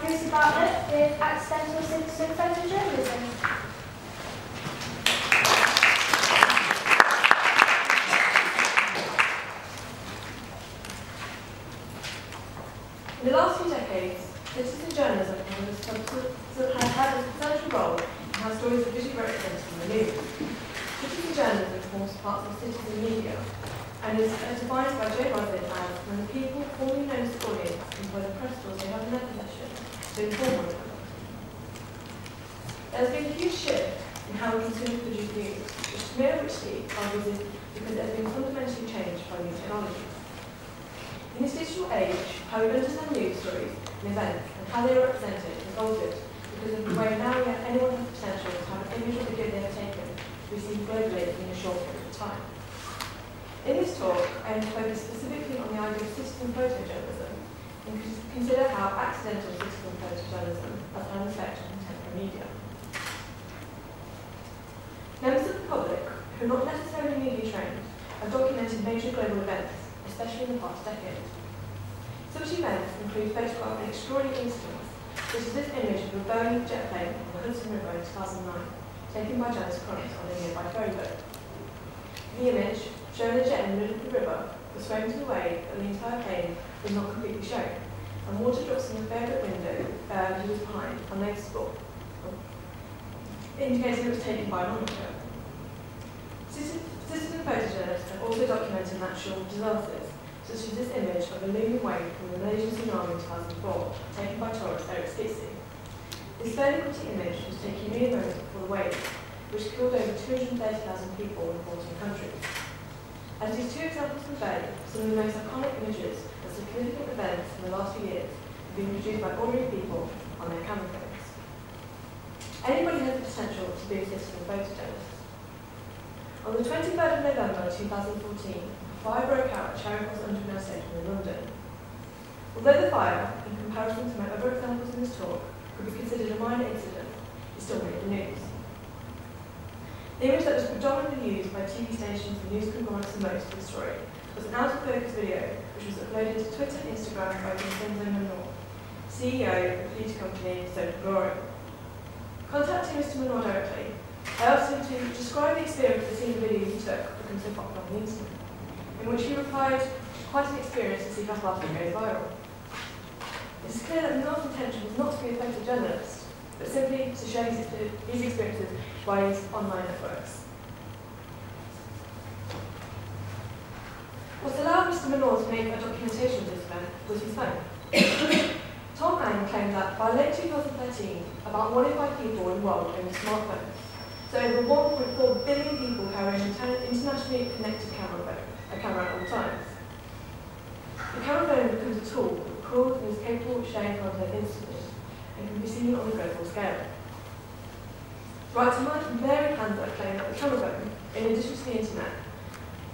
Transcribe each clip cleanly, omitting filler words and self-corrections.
Mr. Bartlett with Accidental Citizen Photojournalism. In the last few decades, citizen journalism has had a substantial role in how stories are visually represented in the news. Citizen journalism forms part of citizen media and is defined by Joe Bartlett as when the people formerly known as the audience employ the press tools they have in their possession to inform one another. There has been a huge shift in how we consume produce news, which Samira Richley argues is because it has been fundamentally changed by new technology. In this digital age, how we understand news stories and events and how they are represented has altered because of the way now anyone has the potential to have an image or video they have taken to be seen globally in a short period of time. In this talk, I am to focus specifically on the idea of citizen photojournalism and consider how accidental citizen photojournalism has had an effect on contemporary media. Members of the public, who are not necessarily media trained, have documented major global events, especially in the past decade. Such events include photographing extraordinary incidents, such as this image of a Boeing jet plane on the Hudson River in 2009, taken by Janice Chronic on a nearby ferry boat. The image, showing a jet in the middle of the river, was framed in a way that the entire plane was not completely shown, and water drops from the favourite window he was behind are noticeable, indicating it was taken by an onlooker. Citizen photojournalists have also documented natural disasters, such as this image of a looming wave from the Malaysian tsunami in 2004, taken by tourist Eric Skitsy. This fairly gritty image was taken mere moments before the wave, which killed over 230,000 people in 14 countries. As these two examples convey, some of the most iconic images of significant events in the last few years have been produced by ordinary people on their camera phones. Anybody has the potential to be a citizen photojournalist. On the 23rd of November 2014, a fire broke out at Charing Cross Underground Station in London. Although the fire, in comparison to my other examples in this talk, could be considered a minor incident, it still made the news. The image that was predominantly used by TV stations and news conglomerates the most for the story was an out-of-focus video which was uploaded to Twitter and Instagram by Vincenzo Menor, CEO of the beauty company Soap & Glory. Contacting Mr. Menor directly, I asked him to describe the experience of seeing the video he took become so popular on the internet, in which he replied, "Quite an experience to see how fast it goes viral." It is clear that Menor's intention was not to be a photojournalist, but simply to share his experiences by his online networks. What allowed Mr. Menor to make a documentation of this event was his phone. Tom Ang claimed that by late 2013, about 1 in 5 people in the world own smartphones. So over 1.4 billion people carry an internationally connected camera at all times. The camera phone becomes a tool that records and is capable of sharing content instantly and can be seen on a global scale. Right to varied hands that claim that the camera phone, in addition to the internet,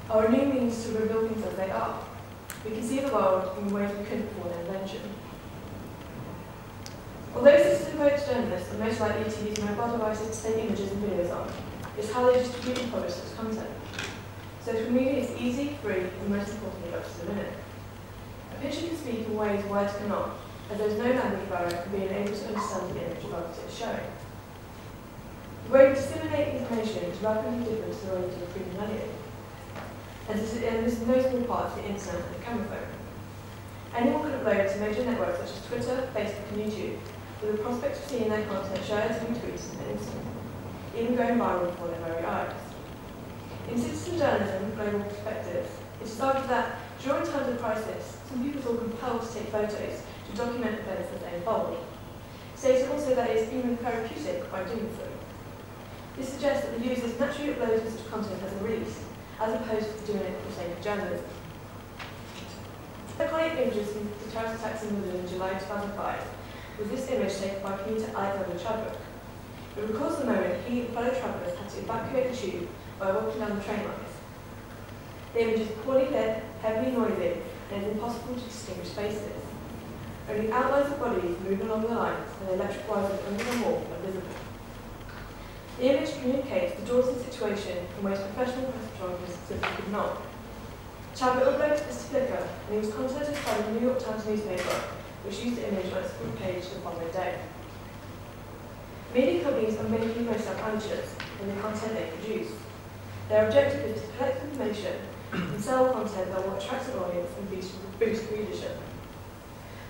are a new means to reveal things as they are. We can see the world in ways we couldn't before their invention. Although citizen photojournalists are most likely to use mobile devices to take images and videos on, it's how they distribute and publish such content. Social media is easy, free, and most importantly, up to the minute. A picture can speak in ways words cannot, as there is no language barrier for being able to understand the image rather than it is showing. The way we disseminate information is rapidly different to the way we do printed media, and this is no small part of the internet and the camera phone. Anyone can upload to major networks such as Twitter, Facebook, and YouTube, with the prospect of seeing their content shared and retweeted in an instant, even going viral before their very eyes. In citizen journalism with global perspectives, it is argued that during times of crisis, some people feel compelled to take photos to document events as they unfold, stating also that it is even therapeutic by doing so. This suggests that the users naturally upload such content as a release, as opposed to doing it for the sake of journalism. Iconic images from the terrorist attacks in London in July 2005 was this image taken by commuter Alexander Chadwick. It records the moment he and fellow travellers had to evacuate the tube by walking down the train lines. The image is poorly lit, heavily noisy, and it is impossible to distinguish faces. Only outlines of bodies moving along the lines and the electric wires under the wall are visible. The image communicates the daunting situation in ways professional press photographers simply could not. Chadwick uploaded this to Flickr, and he was contacted by the New York Times newspaper which used the image on its front page the following day. Media companies are making most amateurs in the content they produce. Their objective is to collect information and sell content that will attract an audience and boost readership.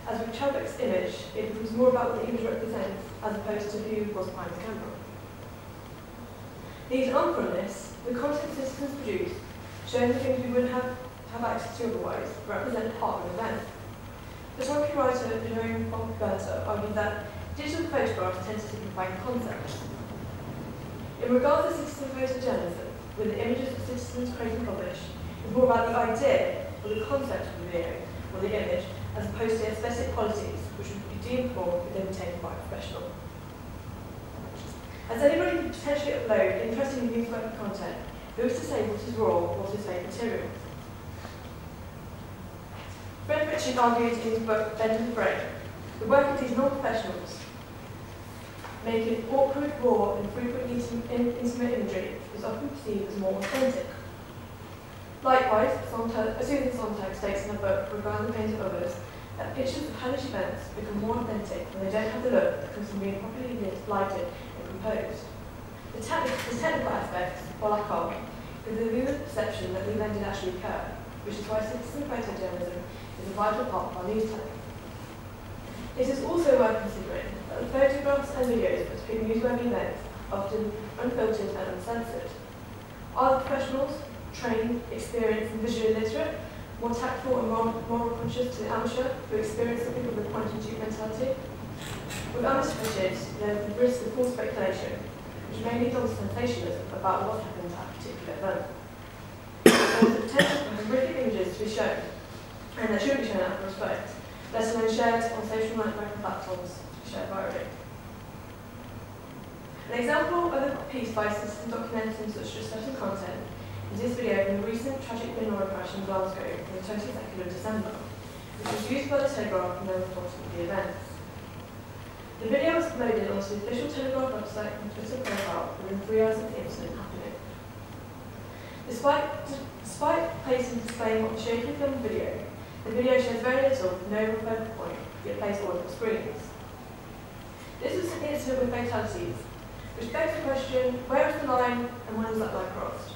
As with Chadwick's image, it becomes more about what the image represents as opposed to who was behind the camera. Leading on from this, the content citizens produce, showing the things we wouldn't have access to otherwise, represent part of an event. Photography writer Jerome Bartlett argued that digital photographs tend to signify concepts. In regards to citizen photojournalism, with the images that citizens create and publish, it's more about the idea or the concept of the video or the image as opposed to aesthetic qualities, which would be deemed for if they were taken by a professional. As anybody can potentially upload interesting newsworthy content, who is to say what is raw or what is fake material? Fred Richard argued in his book Bending the Brain, the work of these non-professionals make it awkward, raw, and frequently intimate imagery is often perceived as more authentic. Likewise, Susan Sontag states in her book Regarding the Pain of Others that pictures of hellish events become more authentic when they don't have the look that comes from being properly lighted and composed. The technical aspects, or lack of, is the viewer's perception that the event did actually occur, which is why citizen photojournalism is a vital part of our news telling. It is also worth considering that the photographs and videos that depict newsworthy events are often unfiltered and uncensored. Are the professionals, trained, experienced, and visually literate, more tactful and moral conscious to the amateur who experience something with a point-and-shoot mentality? With amateur pictures, there is the risk of false speculation, which may lead on to sensationalism about what happened at a particular event. There is the potential for horrific images to be shown, and that should be shown out of respect, let alone shared on social networking platforms to be shared virally. An example of a piece by citizen documenting such distressing content is this video from the recent tragic bin lorry crash in Glasgow on the 22nd of December, which was used by the Telegraph in their reporting of the events. The video was uploaded onto the official Telegraph website and Twitter profile within 3 hours of the incident happening. Despite placing displaying what the shaky film video, the video shows very little with no focal point, yet plays audible screens. This was an incident with fatalities, which begs the question, where is the line and when is that line crossed?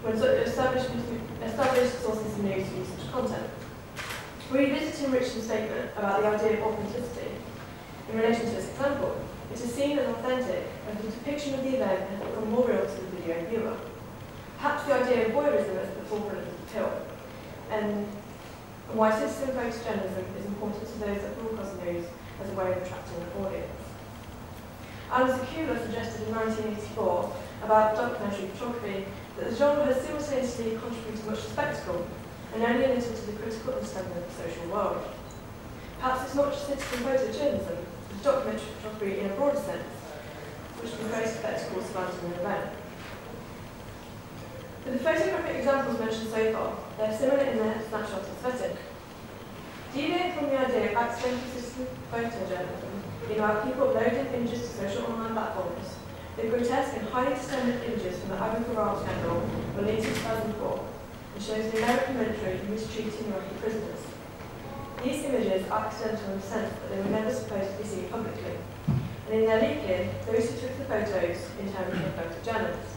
When established sources of news use such content. Revisiting Richard's statement about the idea of authenticity, in relation to this example, it is seen as authentic as the depiction of the event has become more real to the video viewer. Perhaps the idea of voyeurism is at the forefront of the appeal, and why citizen photojournalism is important to those that broadcast news as a way of attracting an audience. Alan Sekula suggested in 1984 about documentary photography that the genre has simultaneously contributed much to spectacle and only a little to the critical understanding of the social world. Perhaps it's not just citizen photojournalism, but documentary photography in a broader sense, which can create spectacle surrounding an event. For the photographic examples mentioned so far, they are similar in their snapshot aesthetic. Deviating from the idea of accidental citizen photojournalism being about people uploading images to social online platforms, the grotesque and highly distorted images from the Abu Ghraib scandal were leaked in 2004 and shows the American military mistreating Iraqi prisoners. These images are accidental in the sense that they were never supposed to be seen publicly, and in their leaking, those who took the photos in turn became photojournalists.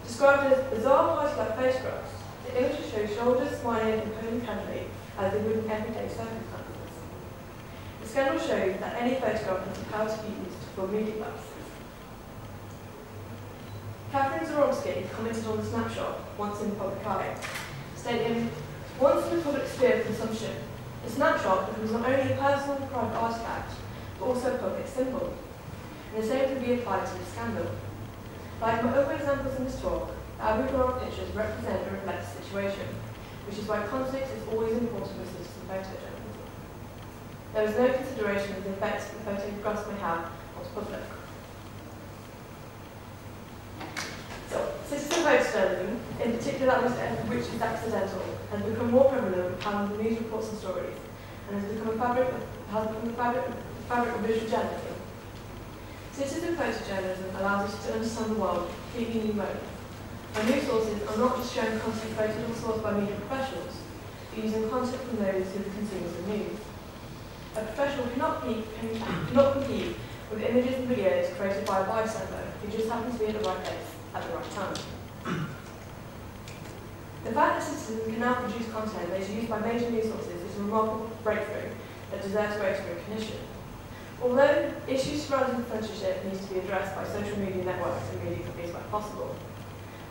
Described as bizarre party-like photographs, the images show shoulders smiling and posing casually as they would in everyday circumstances. The scandal showed that any photograph has the power to be used for media purposes. Catherine Zorowski commented on the snapshot, once in the public eye, stating, once in the public sphere of consumption, the snapshot becomes not only a personal and private artifact, but also a public symbol. And the same can be applied to the scandal. Like my other examples in this talk, the Abu Ghraib pictures represent and reflect the situation, which is why context is always important with citizen photojournalism. There is no consideration of the effects the photographs may have on the public. So, citizen photojournalism, in particular that which is accidental, has become more prevalent in the news reports and stories, and has become a fabric of visual journalism. Citizen photojournalism allows us to understand the world completely new modes. Our news sources are not just showing content created or sourced by media professionals, using content from those who are consumers of news. A professional cannot compete with images and videos created by a bystander who just happens to be at the right place at the right time. The fact that citizens can now produce content that is used by major news sources is a remarkable breakthrough that deserves greater recognition. Although issues surrounding censorship need to be addressed by social media networks and media companies where possible.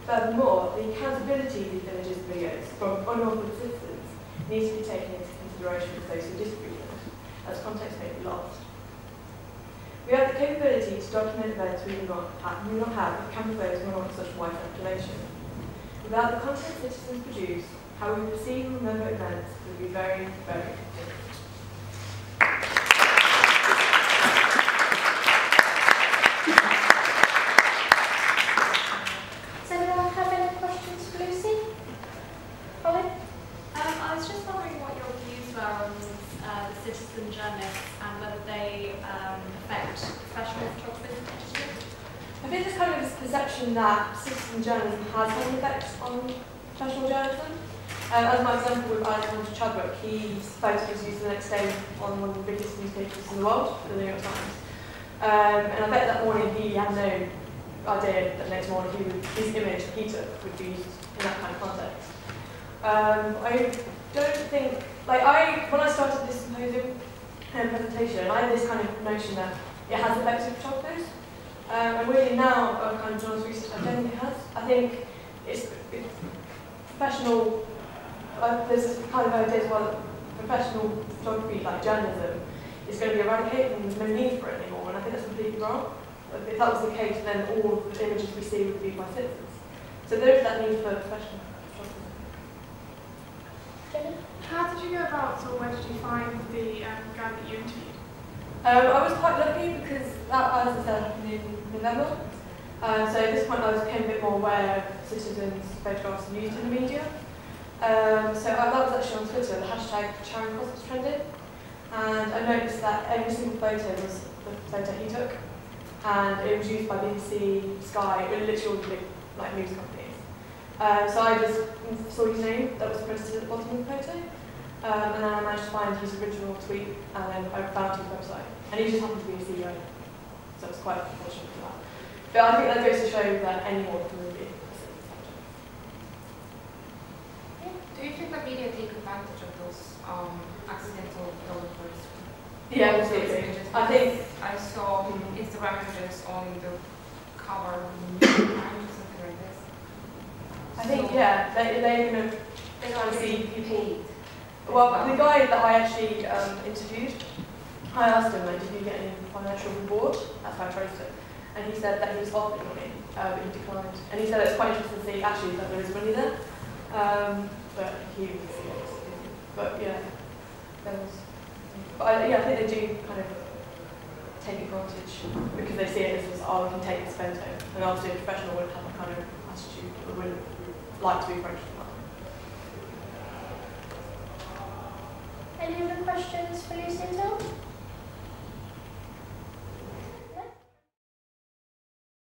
Furthermore, the accountability of these images and videos from unauthorized citizens needs to be taken into consideration for those who distribute them, as context may be lost. We have the capability to document events we do not have if camouflage were not such wide circulation. Without the content citizens produce, how we perceive and remember events would be very, very different. Does anyone have any questions for Lucy? Colin? I was just wondering what your views were on the citizen journalists and whether they affect professional photographers in industry. I think there's kind of this perception that citizen journalism has an effect on professional journalism. As my example with Alexander Chadwick, his photo was used the next day on one of the biggest newspapers in the world, the New York Times. And I bet that morning he had no idea that next morning his image he took would be used in that kind of context. I don't think, when I started this symposium presentation, I had this kind of notion that it has affected photographers. And really now, kind of journalist research, I don't think it has. I think it's professional, there's this kind of idea as well that professional photography, like journalism, is going to be eradicated and there's no need for it anymore, and I think that's completely wrong. If that was the case, then all the images we see would be by citizens. So there is that need for professional photography. How did you go about, or where did you find the guy that you interviewed? I was quite lucky because that, as I said, happened in November. So at this point I became a bit more aware of citizens' photographs used in the media. So that was actually on Twitter, the hashtag Charing Cross was trending. And I noticed that every single photo was the photo he took. And it was used by BBC, Sky, literally all the big news companies. So I just saw his name that was printed at the bottom of the photo. And then I managed to find his original tweet, and then I found his website. And he just happened to be a CEO, so I was quite fortunate for that. But I think that goes to show that anyone can really be a citizen. Do you think that media take advantage of those accidental developers? Yeah, absolutely. I think I saw Instagram images on the cover of the New York Times or something like this. I think, yeah, they're going to kind of see people. Well, the guy that I actually interviewed, I asked him, did you get any financial reward? That's how I traced it. And he said that he was offered money, but he declined. And he said it's quite interesting to see actually that there is money there. But he was, but yeah, there was. But I think they do kind of take advantage because they see it as, oh, we can take this photo. And obviously a professional would have a kind of attitude or wouldn't like to be approached from that. Any other questions for Lucy and Tom?